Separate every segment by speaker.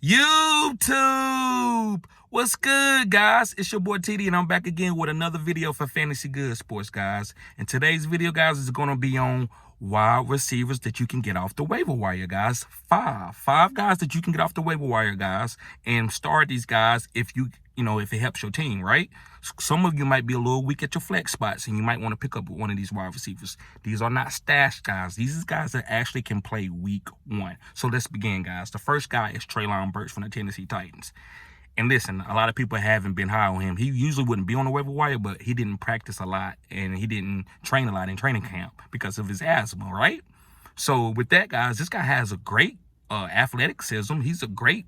Speaker 1: YouTube! What's good, guys? It's your boy TD, and I'm back again with another video for Fantasy Good Sports, guys. And today's video, guys, is going to be on wide receivers that you can get off the waiver wire, guys. Five guys that you can get off the waiver wire, guys, and start these guys if if it helps your team, right? Some of you might be a little weak at your flex spots, and you might want to pick up one of these wide receivers. These are not stash guys. These are guys that actually can play week one. So let's begin, guys. The first guy is Treylon Burks from the Tennessee Titans. And listen, a lot of people haven't been high on him. He usually wouldn't be on the waiver wire, but he didn't practice a lot, and he didn't train a lot in training camp because of his asthma, right? So with that, guys, this guy has a great athleticism. He's a great,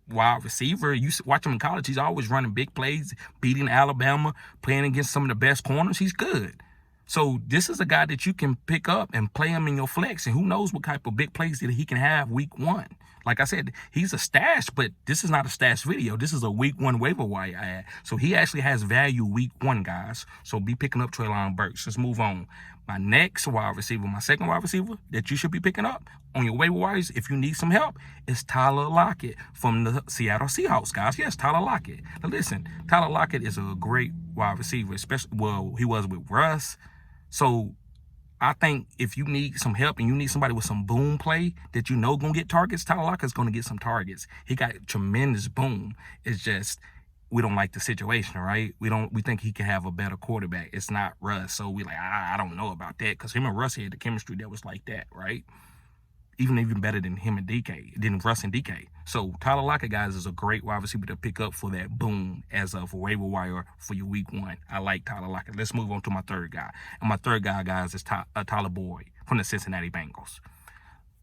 Speaker 1: wide receiver. You watch him in college, he's always running big plays, beating Alabama, playing against some of the best corners. He's good. So this is a guy that you can pick up and play him in your flex, and who knows what type of big plays that he can have week one. Like I said, he's a stash, but this is not a stash video. This is a week one waiver wire ad. So he actually has value week one, guys. So be picking up Treylon Burks. Let's move on. My next wide receiver, my second wide receiver that you should be picking up on your waiver wires if you need some help is Tyler Lockett from the Seattle Seahawks, guys. Yes, Tyler Lockett. Now listen, Tyler Lockett is a great wide receiver, especially, well, he was with Russ. So I think if you need some help and you need somebody with some boom play that you know gonna get targets, Tyler Lockett's gonna get some targets. He got tremendous boom. It's just we don't like the situation, right? We think he can have a better quarterback. It's not Russ. So we like, I don't know about that, because him and Russ had the chemistry that was like that, right? Even better than him and DK, than Russ and DK. So Tyler Lockett, guys, is a great wide receiver to pick up for that boom as of waiver wire for your week one. I like Tyler Lockett. Let's move on to my third guy. And my third guy, guys, is Tyler Boyd from the Cincinnati Bengals.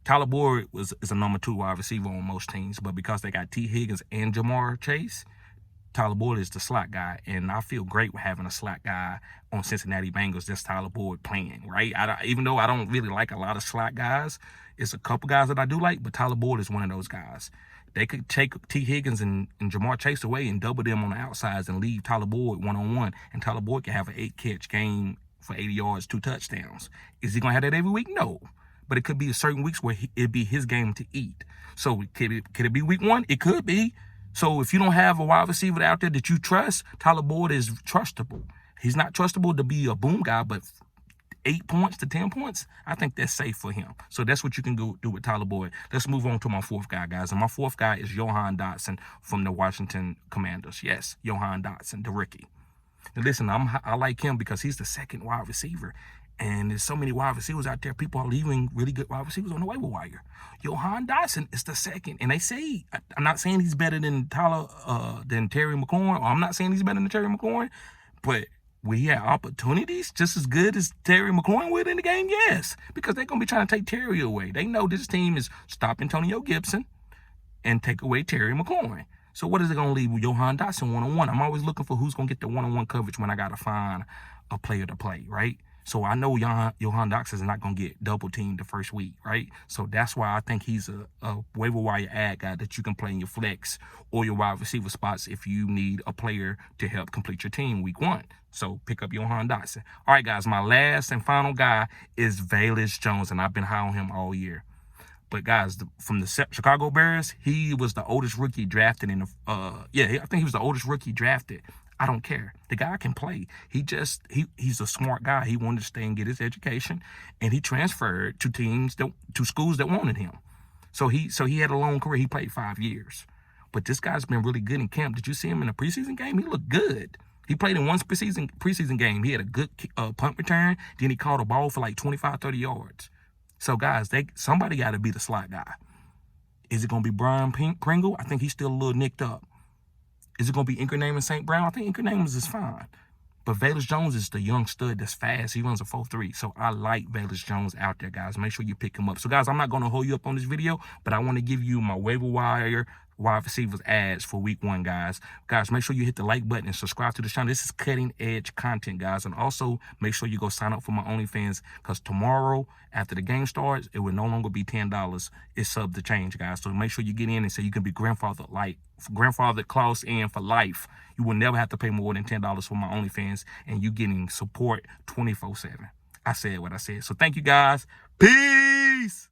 Speaker 1: Tyler Boyd is a number 2 wide receiver on most teams, but because they got T. Higgins and Jamar Chase, Tyler Boyd is the slot guy, and I feel great with having a slot guy on Cincinnati Bengals. That's Tyler Boyd playing, right? Even though I don't really like a lot of slot guys, it's a couple guys that I do like, but Tyler Boyd is one of those guys. They could take T. Higgins and Jamar Chase away and double them on the outsides and leave Tyler Boyd one-on-one, and Tyler Boyd can have an 8-catch game for 80 yards, 2 touchdowns. Is he going to have that every week? No. But it could be certain weeks where it'd be his game to eat. So could it be week one? It could be. So if you don't have a wide receiver out there that you trust, Tyler Boyd is trustable. He's not trustable to be a boom guy, but 8 points to 10 points, I think that's safe for him. So that's what you can do with Tyler Boyd. Let's move on to my fourth guy, guys. And my fourth guy is Jahan Dotson from the Washington Commanders. Yes, Jahan Dotson, the rookie. Now listen, I like him because he's the second wide receiver. And there's so many wide receivers out there. People are leaving really good wide receivers on the waiver wire. Jahan Dotson is the second. And they say, I'm not saying he's better than Terry McLaurin, or I'm not saying he's better than Terry McLaurin, but will he have opportunities just as good as Terry McLaurin would in the game? Yes, because they're going to be trying to take Terry away. They know this team is stop Antonio Gibson and take away Terry McLaurin. So what is it going to leave with Jahan Dotson one-on-one? I'm always looking for who's going to get the one-on-one coverage when I got to find a player to play, right? So I know Jahan Dotson is not going to get double teamed the first week, right? So that's why I think he's a waiver wire ad guy that you can play in your flex or your wide receiver spots if you need a player to help complete your team week one. So pick up Jahan Dotson. All right, guys, my last and final guy is Velus Jones, and I've been high on him all year. But guys, from the Chicago Bears, he was the oldest rookie drafted in the I think he was the oldest rookie drafted. I don't care. The guy can play. He's a smart guy. He wanted to stay and get his education, and he transferred to schools that wanted him. So he had a long career. He played 5 years. But this guy's been really good in camp. Did you see him in a preseason game? He looked good. He played in one preseason game. He had a good punt return. Then he caught a ball for like 25, 30 yards. So guys, somebody got to be the slot guy. Is it going to be Brian Pringle? I think he's still a little nicked up. Is it going to be Inker and St. Brown? I think Inker is fine. But Velus Jones is the young stud that's fast. He runs a 4.3. So I like Velus Jones out there, guys. Make sure you pick him up. So, guys, I'm not going to hold you up on this video, but I want to give you my waiver wire wide receivers ads for week one, guys. Guys, make sure you hit the like button and subscribe to the channel. This is cutting edge content, guys. And also make sure you go sign up for my OnlyFans, because tomorrow after the game starts, it will no longer be $10. It's sub to change, guys. So make sure you get in and say you can be grandfather clause in for life. You will never have to pay more than $10 for my OnlyFans, and you getting support 24/7. I said what I said. So thank you, guys. Peace.